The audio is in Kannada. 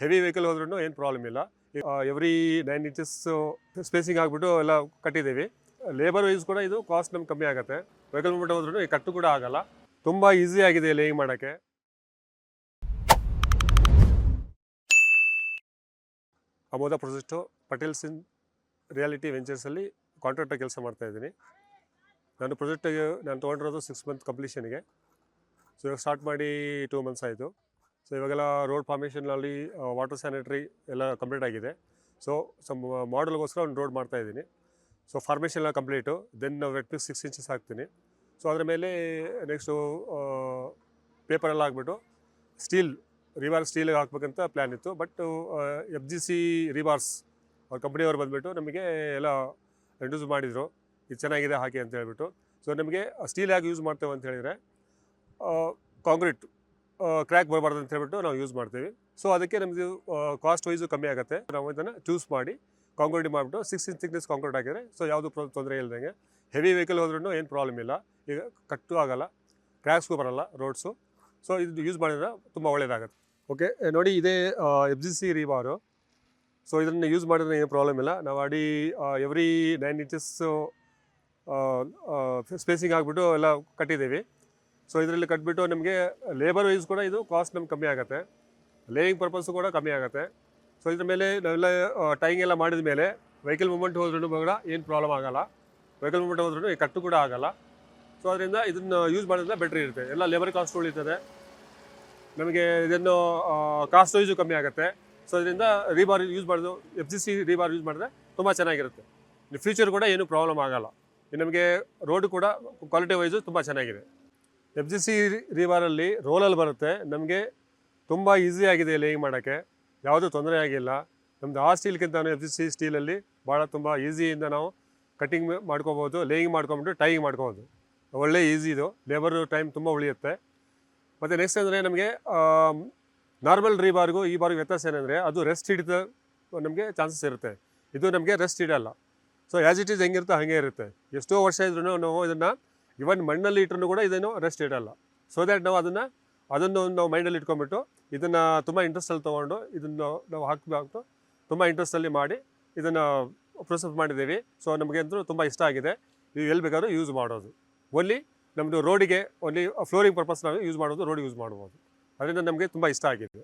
ಹೆವಿ ವೆಹಿಕಲ್ ಹೋದ್ರೂ ಏನು ಪ್ರಾಬ್ಲಮ್ ಇಲ್ಲ. ಎವ್ರಿ 9 ಇಂಚಸ್ ಸ್ಪೇಸಿಂಗ್ ಆಗಿಬಿಟ್ಟು ಎಲ್ಲ ಕಟ್ಟಿದ್ದೀವಿ. ಲೇಬರ್ ವೈಸ್ ಕೂಡ ಇದು ಕಾಸ್ಟ್ ನಮ್ಗೆ ಕಮ್ಮಿ ಆಗುತ್ತೆ. ವೆಹಿಕಲ್ ಮೂವ್ಮೆಂಟ್ ಹೋದ್ರೂ ಈ ಕಟ್ಟು ಕೂಡ ಆಗಲ್ಲ. ತುಂಬ ಈಸಿ ಆಗಿದೆ ಲೇಯಿಂಗ್ ಮಾಡೋಕ್ಕೆ. Amoda project Patels in reality ವೆಂಚರ್ಸಲ್ಲಿ ಕಾಂಟ್ರಾಕ್ಟರ್ ಕೆಲಸ ಮಾಡ್ತಾಯಿದ್ದೀನಿ. ನಾನು ಪ್ರಾಜೆಕ್ಟಿಗೆ ತೊಗೊಂಡಿರೋದು 6 ಮಂತ್ ಕಂಪ್ಲೀಷನ್ಗೆ. ಸೊ ಇವಾಗ ಸ್ಟಾರ್ಟ್ ಮಾಡಿ 2 ಮಂತ್ಸ್ ಆಯಿತು. ಸೊ ಇವಾಗೆಲ್ಲ ರೋಡ್ ಫಾರ್ಮೇಷನ್ನಲ್ಲಿ ವಾಟರ್ ಸ್ಯಾನಿಟರಿ ಎಲ್ಲ ಕಂಪ್ಲೀಟ್ ಆಗಿದೆ. ಸೊ ಮಾಡಲ್ಗೋಸ್ಕರ ಒಂದು ರೋಡ್ ಮಾಡ್ತಾಯಿದ್ದೀನಿ. ಸೊ ಫಾರ್ಮೇಷನ್ ಎಲ್ಲ complete. Then wet mix 6 inches ಹಾಕ್ತೀನಿ. ಸೊ ಅದ್ರ ಮೇಲೆ ನೆಕ್ಸ್ಟು ಪೇಪರೆಲ್ಲ ಹಾಕ್ಬಿಟ್ಟು ಸ್ಟೀಲ್ ರಿಬಾರ್ ಸ್ಟೀಲಿಗೆ ಹಾಕ್ಬೇಕಂತ ಪ್ಲ್ಯಾನ್ ಇತ್ತು. ಬಟ್ FGC ರಿಬಾರ್ಸ್ ಅವ್ರ ಕಂಪ್ನಿಯವ್ರು ಬಂದುಬಿಟ್ಟು ನಮಗೆ ಎಲ್ಲ ಇಂಟ್ರೊಡ್ಯೂಸ್ ಮಾಡಿದರು, ಇದು ಚೆನ್ನಾಗಿದೆ ಹಾಕಿ ಅಂತ ಹೇಳ್ಬಿಟ್ಟು. ಸೊ ನಮಗೆ ಸ್ಟೀಲ್ ಆಗಿ ಯೂಸ್ ಮಾಡ್ತೇವೆ ಅಂತ ಹೇಳಿದರೆ ಕಾಂಕ್ರೀಟ್ ಕ್ರ್ಯಾಕ್ ಬರಬಾರ್ದು ಅಂತ ಹೇಳ್ಬಿಟ್ಟು ನಾವು ಯೂಸ್ ಮಾಡ್ತೀವಿ. ಸೊ ಅದಕ್ಕೆ ನಮ್ಮದು ಕಾಸ್ಟ್ ವೈಸು ಕಮ್ಮಿ ಆಗುತ್ತೆ. ನಾವು ಇದನ್ನು ಚೂಸ್ ಮಾಡಿ ಕಾಂಕ್ರೀಟ್ ಮಾಡಿಬಿಟ್ಟು 6 ಇಂಚ್ ಥಿಕ್ನೆಸ್ ಕಾಂಕ್ರೀಟ್ ಹಾಕಿದರೆ ಸೊ ಯಾವುದು ತೊಂದರೆ ಇಲ್ಲದಂಗೆ. ಹೆವಿ ವೆಹಿಕಲ್ ಹೋದ್ರೂ ಏನು ಪ್ರಾಬ್ಲಮ್ ಇಲ್ಲ. ಈಗ ಕಟ್ಟು ಆಗಲ್ಲ, ಕ್ರ್ಯಾಕ್ಸ್ಗೂ ಬರೋಲ್ಲ ರೋಡ್ಸು. ಸೊ ಇದು ಯೂಸ್ ಮಾಡಿದ್ರೆ ತುಂಬ ಒಳ್ಳೆಯದಾಗುತ್ತೆ. ಓಕೆ ನೋಡಿ, ಇದೇ FGC ರಿಬಾರು. ಸೊ ಇದನ್ನು ಯೂಸ್ ಮಾಡಿದ್ರೆ ಏನು ಪ್ರಾಬ್ಲಮ್ ಇಲ್ಲ. ನಾವು ಎವ್ರಿ 9 ಇಂಚಸ್ ಸ್ಪೇಸಿಂಗ್ ಆಗಿಬಿಟ್ಟು ಎಲ್ಲ ಕಟ್ಟಿದ್ದೀವಿ. ಸೊ ಇದರಲ್ಲಿ ಕಟ್ಬಿಟ್ಟು ನಮಗೆ ಲೇಬರ್ ವೈಸ್ ಕೂಡ ಇದು ಕಾಸ್ಟ್ ನಮ್ಗೆ ಕಮ್ಮಿ ಆಗುತ್ತೆ. ಲೇಯಿಂಗ್ ಪರ್ಪಸ್ಸು ಕೂಡ ಕಮ್ಮಿ ಆಗುತ್ತೆ. ಸೊ ಇದ್ರ ಮೇಲೆ ನಾವೆಲ್ಲ ಟೈಂಗ್ ಎಲ್ಲ ಮಾಡಿದ ಮೇಲೆ ವೆಹಿಕಲ್ ಮೂವ್ಮೆಂಟ್ ಹೋದ್ರೂ ಕೂಡ ಏನು ಪ್ರಾಬ್ಲಮ್ ಆಗೋಲ್ಲ. ವೆಹಿಕಲ್ ಮೂವ್ಮೆಂಟ್ ಹೋದ್ರೂ ಈ ಕಟ್ಟು ಕೂಡ ಆಗಲ್ಲ. ಸೊ ಅದರಿಂದ ಇದನ್ನು ಯೂಸ್ ಮಾಡಿದ್ರೆ ಬೆಟ್ರ್ ಇರುತ್ತೆ. ಎಲ್ಲ ಲೇಬರ್ ಕಾಸ್ಟ್ ಉಳಿತದೆ ನಮಗೆ. ಇದನ್ನು ಕಾಸ್ಟ್ ವೈಸು ಕಮ್ಮಿ ಆಗುತ್ತೆ. ಸೊ ಇದರಿಂದ ರಿಬಾರ್ ಯೂಸ್ ಮಾಡೋದು FGC ರಿಬಾರ್ ಯೂಸ್ ಮಾಡಿದ್ರೆ ತುಂಬ ಚೆನ್ನಾಗಿರುತ್ತೆ. ಫ್ಯೂಚರ್ ಕೂಡ ಏನು ಪ್ರಾಬ್ಲಮ್ ಆಗೋಲ್ಲ. ನಮಗೆ ರೋಡು ಕೂಡ ಕ್ವಾಲಿಟಿ ವೈಸು ತುಂಬ ಚೆನ್ನಾಗಿದೆ. FGC ರಿಬಾರಲ್ಲಿ ರೋಲಲ್ಲಿ ಬರುತ್ತೆ. ನಮಗೆ ತುಂಬ ಈಸಿ ಆಗಿದೆ ಲೇಯಿಂಗ್ ಮಾಡೋಕ್ಕೆ, ಯಾವುದೂ ತೊಂದರೆ ಆಗಿಲ್ಲ. ನಮ್ಮದು ಆ ಸ್ಟೀಲ್ಗಿಂತ FGC ಸ್ಟೀಲಲ್ಲಿ ಭಾಳ ತುಂಬ ಈಸಿಯಿಂದ ನಾವು ಕಟ್ಟಿಂಗ್ ಮಾಡ್ಕೋಬೋದು, ಲೇಯಿಂಗ್ ಮಾಡ್ಕೊಂಬಿಟ್ಟು ಟೈಯಿಂಗ್ ಮಾಡ್ಕೋಬೋದು. ಒಳ್ಳೆ ಈಸಿ ಇದು. ಲೇಬರ್ ಟೈಮ್ ತುಂಬ ಉಳಿಯುತ್ತೆ. ಮತ್ತು ನೆಕ್ಸ್ಟ್ ಅಂದರೆ ನಮಗೆ ನಾರ್ಮಲ್ ರಿಬಾರ್ಗೂ ಈ ಬಾರ್ಗೂ ವ್ಯತ್ಯಾಸ ಏನಂದರೆ ಅದು ರೆಸ್ಟ್ ಹಿಡಿದ ನಮಗೆ ಚಾನ್ಸಸ್ ಇರುತ್ತೆ. ಇದು ನಮಗೆ ರೆಸ್ಟ್ ಹಿಡಲ್ಲ. ಸೊ ಆ್ಯಸ್ ಇಟ್ ಈಸ್ ಹೆಂಗಿರುತ್ತೆ ಹಾಗೆ ಇರುತ್ತೆ. ಎಷ್ಟೋ ವರ್ಷ ಇದ್ರೂ ನಾವು ಇದನ್ನು ಇವನ್ ಮಣ್ಣಲ್ಲಿ ಇಟ್ಟರೂ ಕೂಡ ಇದನ್ನು ರೆಸ್ಟ್ ಇಡಲ್ಲ. ಸೊ ದ್ಯಾಟ್ ನಾವು ಅದನ್ನು ನಾವು ಮೈಂಡಲ್ಲಿ ಇಟ್ಕೊಂಡ್ಬಿಟ್ಟು ಇದನ್ನು ತುಂಬ ಇಂಟ್ರೆಸ್ಟಲ್ಲಿ ತೊಗೊಂಡು ಇದನ್ನು ನಾವು ಹಾಕಬೇಕು. ತುಂಬ ಇಂಟ್ರೆಸ್ಟಲ್ಲಿ ಮಾಡಿ ಇದನ್ನು ಪ್ರೊಸೆಸ್ ಮಾಡಿದ್ದೀವಿ. ಸೊ ನಮಗೆ ಅಂತೂ ತುಂಬ ಇಷ್ಟ ಆಗಿದೆ. ನೀವು ಎಲ್ಲಿ ಬೇಕಾದ್ರೂ ಯೂಸ್ ಮಾಡೋದು. ಓನ್ಲಿ ನಮ್ಮದು ರೋಡಿಗೆ ಓನ್ಲಿ ಫ್ಲೋರಿಂಗ್ ಪರ್ಪಸ್ ನಾವು ಯೂಸ್ ಮಾಡೋದು, ರೋಡ್ ಯೂಸ್ ಮಾಡ್ಬೋದು. ಅದರಿಂದ ನಮಗೆ ತುಂಬ ಇಷ್ಟ ಆಗಿದೆ.